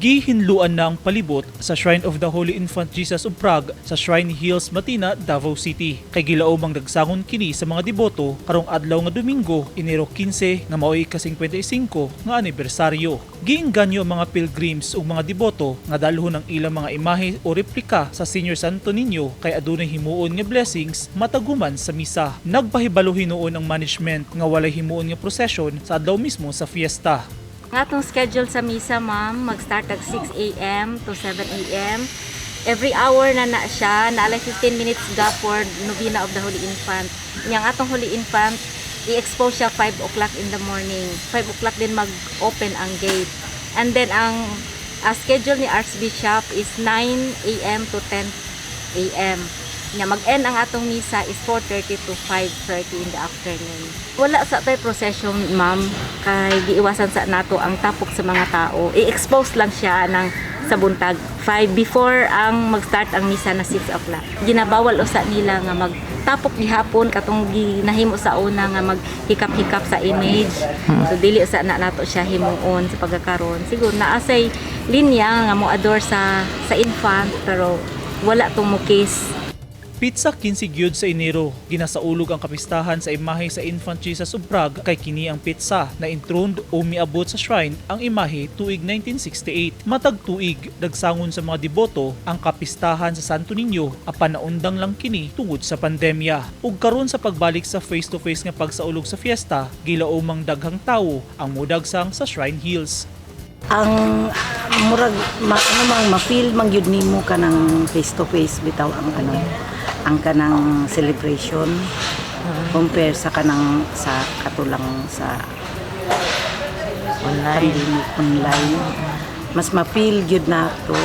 Gihinluan na ang palibot sa Shrine of the Holy Infant Jesus of Prague sa Shrine Hills, Matina, Davao City. Kay gilaom ang dagsangon kini sa mga deboto karong adlaw nga Domingo, Enero 15 nga mao'y ka-55 nga anibersaryo. Giingganyo ang mga pilgrims ug mga deboto nga dalhon ang ilang mga imahe o replika sa Senior Santo Niño kay adunay himuon nga blessings mataguman sa misa. Nagpahibalo hinuon ang management nga walay himuon nga prosesyon sa adlaw mismo sa fiesta. Ang atong schedule sa misa, ma'am, mag-start at 6 a.m. to 7 a.m. Every hour na siya, naalay 15 minutes gap for Novena of the Holy Infant. Yang atong Holy Infant, i-expose siya 5 o'clock in the morning. 5 o'clock din mag-open ang gate. And then ang schedule ni Archbishop is 9 a.m. to 10 a.m. Nga mag-end ang atong misa is 4:30 to 5:30 in the afternoon. Wala sa tayo procession, ma'am, kay giiwasan sa nato ang tapok sa mga tao. I-expose lang siya ng sa buntag 5 before ang mag-start ang misa na 6 o'clock. Ginabawal usa nila nga magtapok gihapon katong ginahimo sa una nga maghikap-hikap sa image. So dili usa na nato siya himuon sa pagkakaroon. Siguro naasay linya nga moador sa infant pero wala tong mukis. Pitsa 15 gyud sa Enero, ginasaulog ang kapistahan sa imahe sa Infant Jesus of Prague kay kini ang pitsa na enthroned o miabot sa shrine ang imahe tuig 1968. Matag tuig dagsangon sa mga deboto ang kapistahan sa Santo Niño apan naundang lang kini tungod sa pandemya. Ug karon sa pagbalik sa face-to-face nga pagsaulog sa fiesta, gilaomang daghang tawo ang modagsang sa Shrine Hills. Ang murag ma-feel man gyud nimo kanang face to face bitaw ang kanang celebration compare sa kanang sa katulang sa online mas ma-feel gyud nato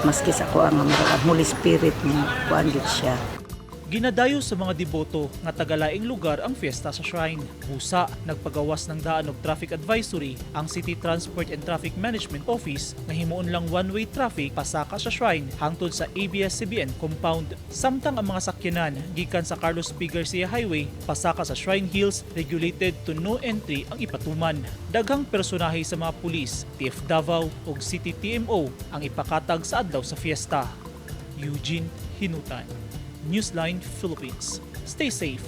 maski sa ko ang Holy Spirit mo kuan gyud siya. Ginadayo sa mga deboto nga tagalaing lugar ang fiesta sa shrine. Busa, nagpagawas ng daan og traffic advisory ang City Transport and Traffic Management Office nga himuon lang one-way traffic pasaka sa shrine hangtod sa ABS-CBN compound. Samtang ang mga sakyanan gikan sa Carlos P. Garcia Highway pasaka sa Shrine Hills regulated to no entry ang ipatuman. Daghang personahe sa mga pulis, TF Davao ug City TMO ang ipakatag sa adlaw sa fiesta. Eugene Hinutan, Newsline Philippines. Stay safe.